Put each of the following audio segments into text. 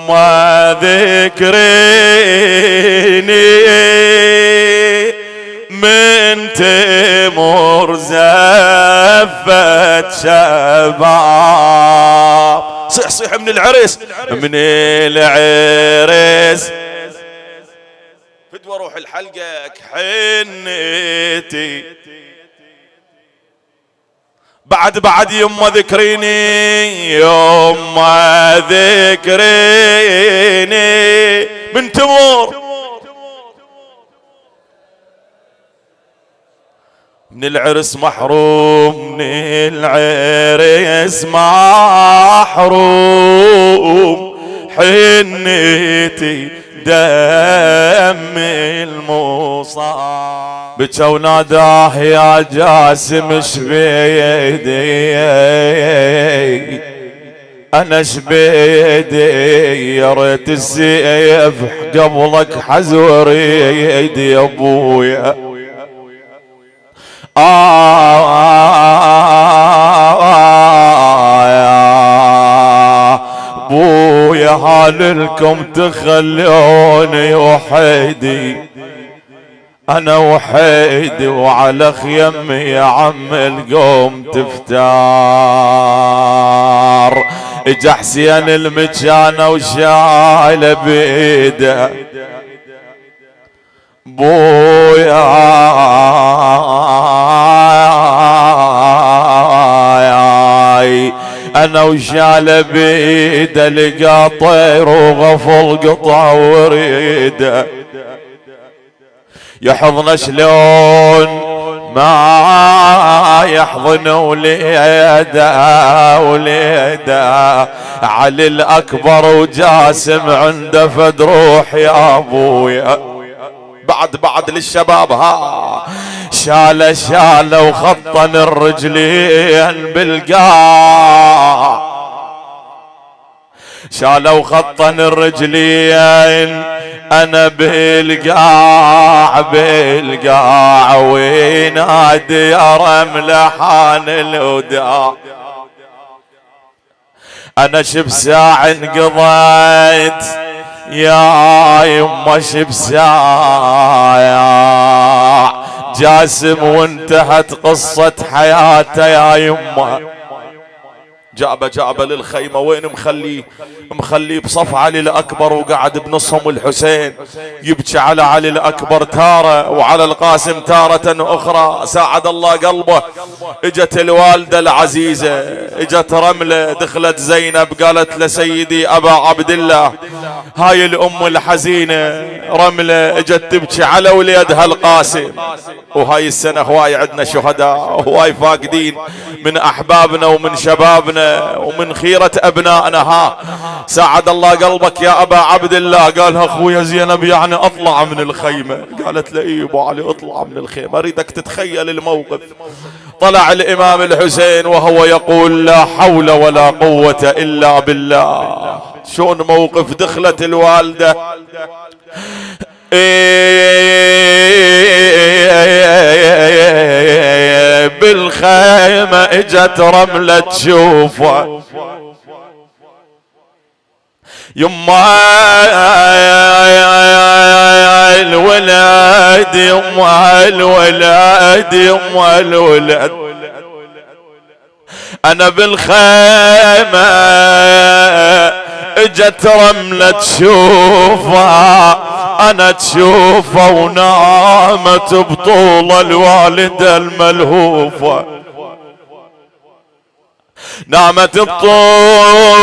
يما ذكريني من تمر زفت شباب. صيح صيح من العرس من العرس فدوى روح الحلقك حنيتي بعد يما ذكريني يما ذكريني من تمر من العرس محروم من العرس محروم حنيتي دم المصاب بكى وناداه يا جاسم شبيدي انا شبيدي يا ريت السيف قبلك حزوري يا ابويا بويا هاللكم تخلوني وحيدي انا وحيدي وعلى خيمي يا عم القوم تفتار اجا حسين المجانة وشايله بيده بويا انا وشاله بيده لقى طير وغفل قطع وريده يحضن شلون ما يحضن وليده علي الاكبر وجاسم عنده فد روح يا ابويا بعد للشباب ها شاله وخطن الرجلين بالقاع شاله وخطن الرجلين انا بالقاع وينادي يا رمله حان الوداع انا شب ساعة انقضيت يا يما شب ساعة جاسم وانتهت قصة حياته يا يما جابه للخيمة وين مخلي بصف علي الأكبر وقعد بنصهم الحسين يبكي على علي الأكبر تارة وعلى القاسم تارة أخرى ساعد الله قلبه. اجت الوالدة العزيزة اجت رملة دخلت زينب قالت لسيدي أبا عبد الله هاي الأم الحزينة رملة اجت تبكي على وليدها القاسم وهاي السنة هواي عندنا شهداء هواي فاقدين من أحبابنا ومن شبابنا ومن خيرة أبنائنا ها ساعد الله قلبك يا أبا عبد الله. قالها أخويا زينب يعني أطلع من الخيمة قالت له إيه أبو علي أطلع من الخيمة أريدك تتخيل الموقف. طلع الإمام الحسين وهو يقول لا حول ولا قوة إلا بالله. شون موقف دخلت الوالدة بالخيمة اجت رملة تشوفه يما الولد يما الولد انا بالخيمة اجت رملة تشوفه انا تشوفه ونامت بطول الوالدة الملهوفة نامت بطول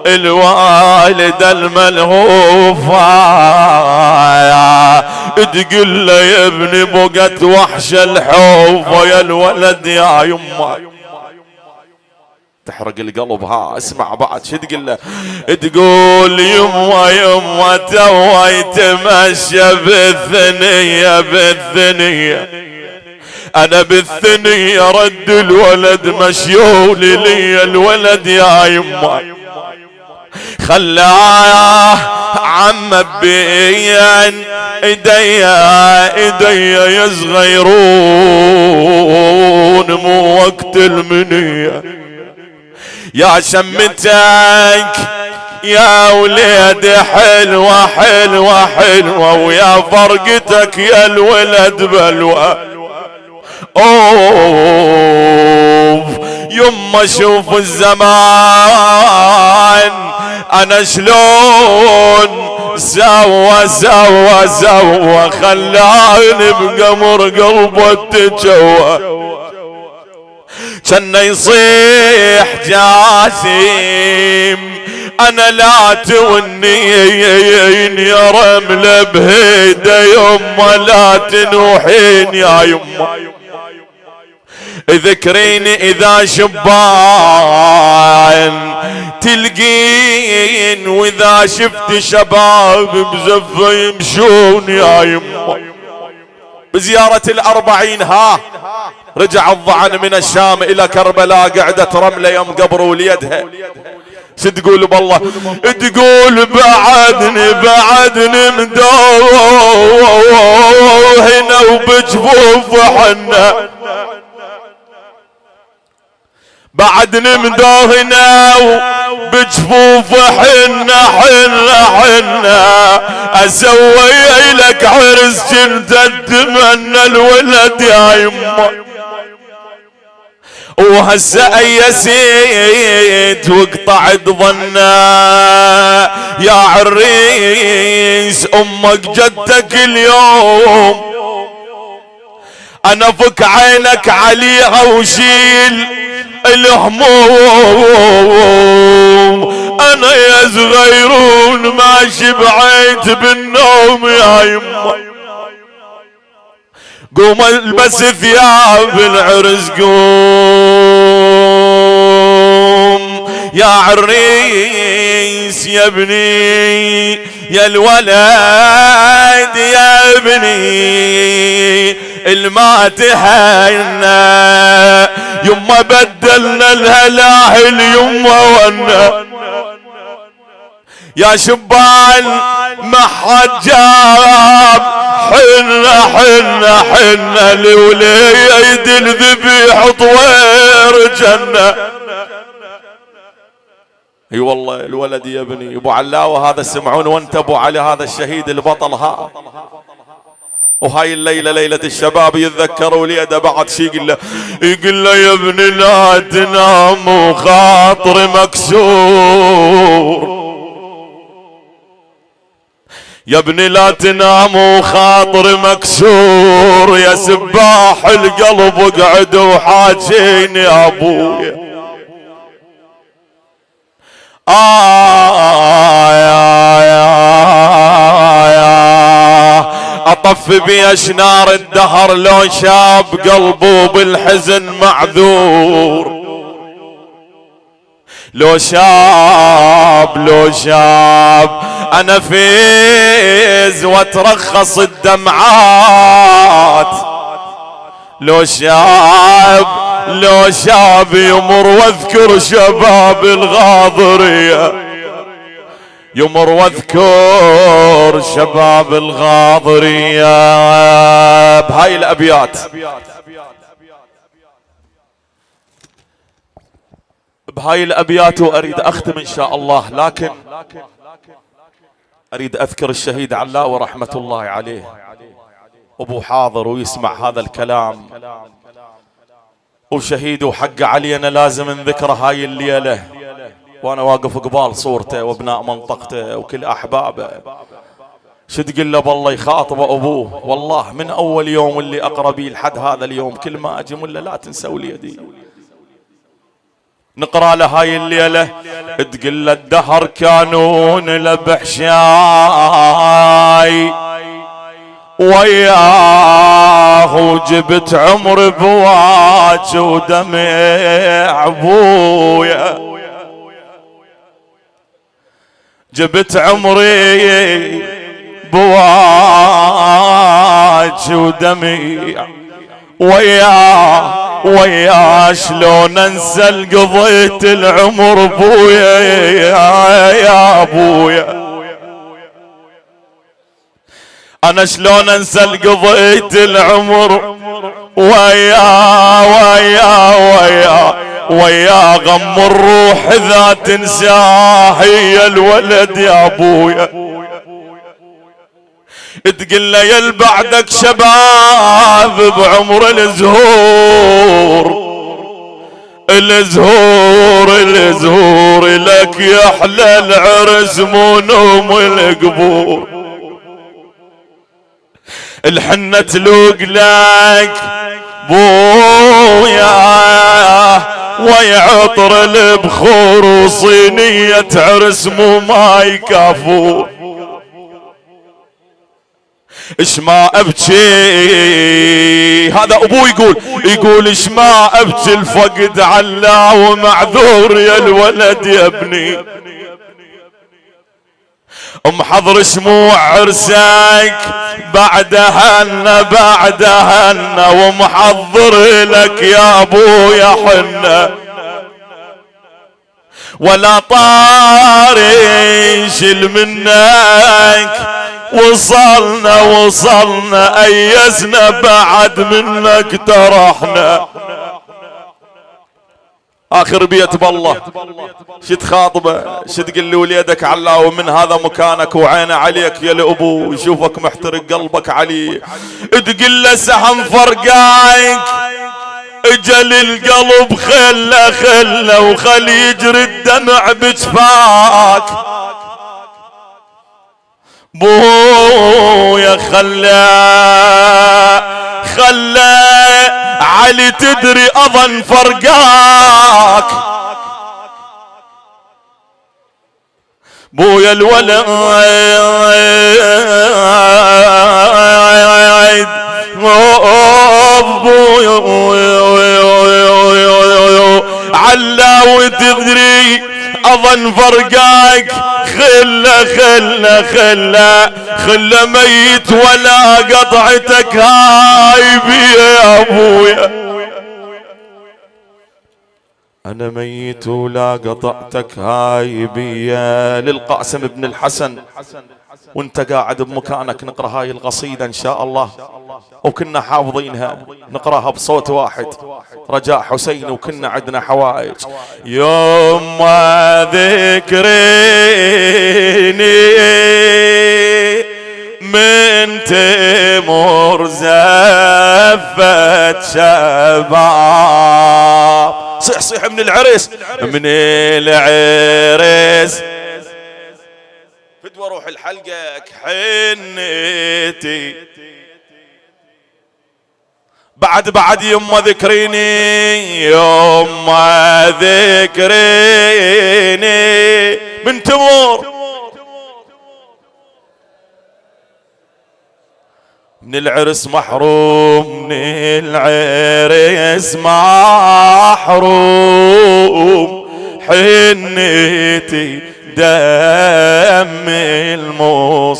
الوالدة الملهوفة تقول له يا ابني بقت وحش الحوفة يا الولد يا يما تحرق القلب ها اسمع بعد شو تقول له تقول يما توي تمشى بالثنية انا بالثنية رد الولد مشيولي لي الولد يا يما خلاه عم بين ايديا يصغيرون مو وقت المنية يا شمتك يا وليد حلوة حلوة حلوة، ويا فرقتك يا الولد بلوى. اوف يما شوف الزمان انا شلون سوى خلاني بقمر قلبه تجوى. كان يصيح جاسم انا لا تونين يا رملة بهيدا يما لا تنوحين يا يما. ذكريني اذا شبان تلقين، واذا شفت شباب بزفة يمشون يا يما. بزيارة ال40 ها رجع الضعن من الشام الى كربلاء، قعدت رملة يوم قبر وليدها. شو تقول بالله؟ تقول بعدني مدوه هنا وبجفوف حنا، بعدني مدوهنا وبجفوف حنا اسوي لك عرس كنت اتمنى الولد يا يما. وهسه ايسيت وقطعت ظنا يا عريس امك جدك اليوم، انا فك عينك عليها وشيل الهموم. انا يا صغيرون ما شبعت بالنوم يا يما. قوم البس ثياب العرس قوم يا عريس يا ابني يا الولد يا ابني الما تهنا يما بدلنا الهلاهل يما ونا. يا شبان ما حد جاب حنا لوليد الذبيح طوير جنة. اي والله الولد يا ابني ابو علاوه هذا سمعون وانت ابو علي هذا الشهيد البطل ها. وهاي الليلة ليلة الشباب يتذكروا وليده بعد شي يقول له يا ابني لا تنام وخاطري مكسور، يا ابني لا تنام وخاطري مكسور، يا سباح القلب اقعد وحاجيني يا ابويا. اطف باشنار الدهر لو شاب قلبه بالحزن معذور، لو شاب انا فيز واترخص الدمعات، لو شاب يمر واذكر شباب الغاضرية، يمر واذكر شباب الغاضرية. بهاي الابيات واريد اختم ان شاء الله، لكن اريد اذكر الشهيد علاوة رحمة الله عليه، ابو حاضر ويسمع هذا الكلام، وشهيد وحق علينا لازم نذكر هاي الليلة، وانا واقف قبال صورته وابناء منطقته وكل احبابه. شو تقول له بالله يخاطب ابوه، والله من اول يوم اللي اقربي لحد هذا اليوم كل ما اجي ولا لا تنسى وليدي. نقرا له هاي الليله تقول له الدهر كانون لبح شاي وياه وجبت عمر بواج ودمع ابويا، جبت عمري بواج ودمع وياه شلون انسى قضيت العمر بويا يا ابويا، انا شلون انسى قضيت العمر ويا ويا غم الروح اذا تنساه هي الولد يا ابويا. تقل له يل بعدك شباب بعمر الزهور، الزهور الزهور لك يحلى العرس مو نوم القبور. الحنة تلوق لك بويا ويعطر البخور وصينية عرس مو ماي كافور. اش ما ابكي هذا ابوي يقول اش ما ابكي الفقد علا ومعذور يا الولد يا ابني. محضر شموع عرسك بعدهن ومحضر لك يا ابويا حنه ولا طاري شل منك. وصلنا ايسنا بعد منك ترحنا. اخر بيت بالله شد خاطبه شد تقول لي وليدك علا ومن هذا مكانك وعينه عليك يا الابو يشوفك محترق قلبك عليه. تقول له سهم فرقايك اجل القلب خله وخل يجري الدمع بجفاك. بويا خلى علي تدري اظن فرقاك. بويا الولد علا وتدري اظن فرقاك. خله ميت ولا قطعتك هاي بي يا ابويا. انا ميت ولا قطعتك هاي بي. للقاسم بن الحسن وانت قاعد بمكانك نقرا هاي القصيدة ان شاء الله وكنا حافظينها نقراها بصوت واحد رجاء حسين وكنا عندنا حوائج. يوم ما ذكريني من تمر زفت شباب. صيح من العرس فدوى روح الحلقك حنيتي بعد يما ذكريني يما ذكريني من تمور من العرس محروم من العرس محروم حنيتي دم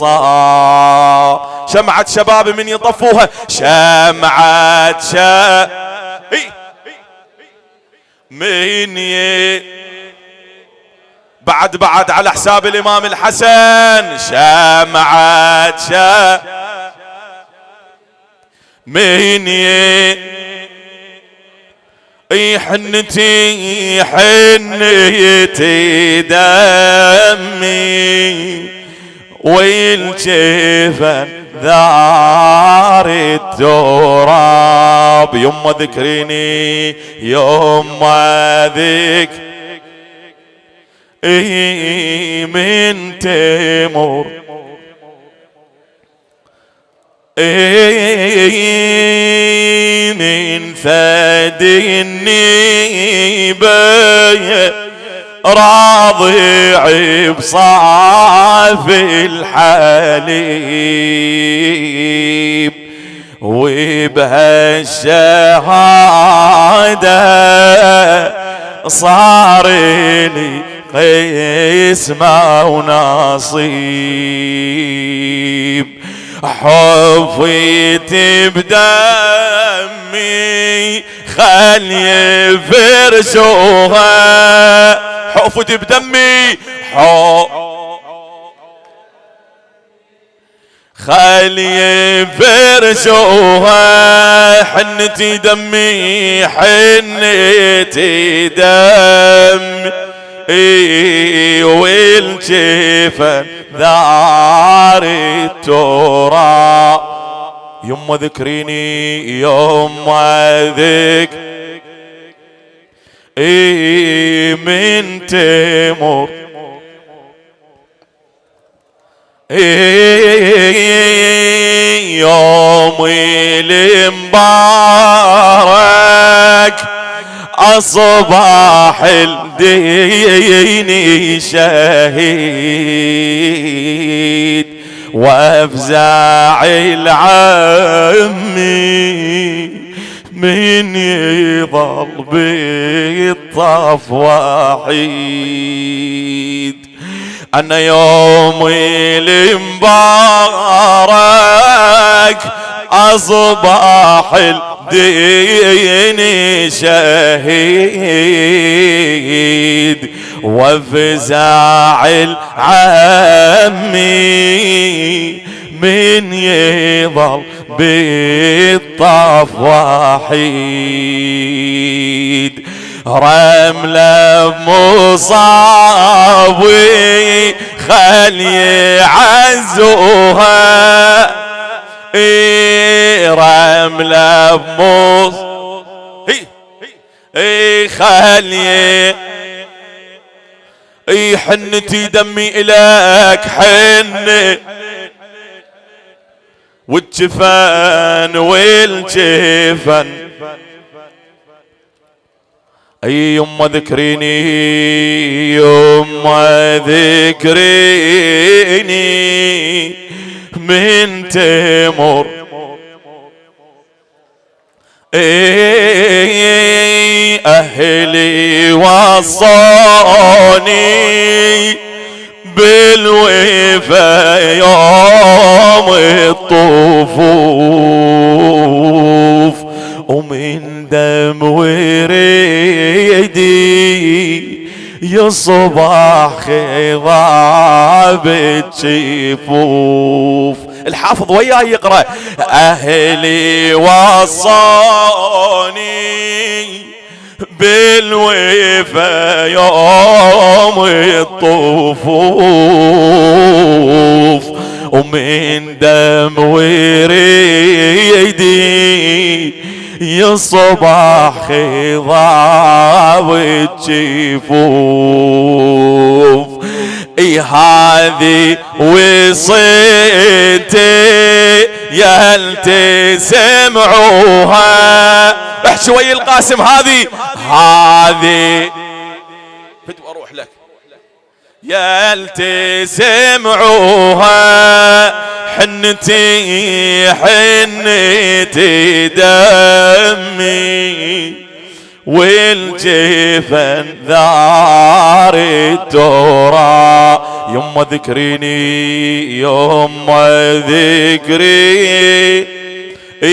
المصاب. شمعة شباب من يطفوها شمعة من بعد على حساب الامام الحسن شمعة من حنتي دمي والجفن ذار التراب. يما ذكريني يما من تمر من فدي النيبة راضع بصاف الحليب وبهالشهادة صار لي قسمة ونصيب. حفيت بدمي خل يفرشوها حفت بدمي خلي فرشوها حنتي دمي حنتي دم والجفن ذار التراب يما ذكريني يما من تمر يوم المبارك أصبح الدين شهيد وافزع العمي من يظل بالطف وحيد. أنا يوم المبارك أصبح الدين شهيد وافزع العمي من يظل بالطف وحيد. رملة بمصابي خلي عزوها رملة بمصابي خلي حنتي دمي إليك حن والجفن والجفن يما ذكريني يما ذكريني من تمر أهلي وصاني بالوفا يوم الطفوف ومن دم وريدي يصبح خضاب الجفوف. الحافظ وياه يقرأ أهلي وصاني بالوفا يوم الطفوف ومن دم وريدي يصبح خضاب الجفوف. هذه وصيتي يا سمعوها احكي ويا القاسم هذه بدي اروح لك يا سمعوها حنتي دمي والجفن ذار التراب. يما ذكريني يما ذكري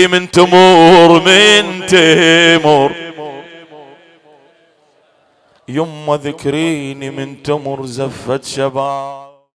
من تمر يما ذكريني من تمر زفت شباب.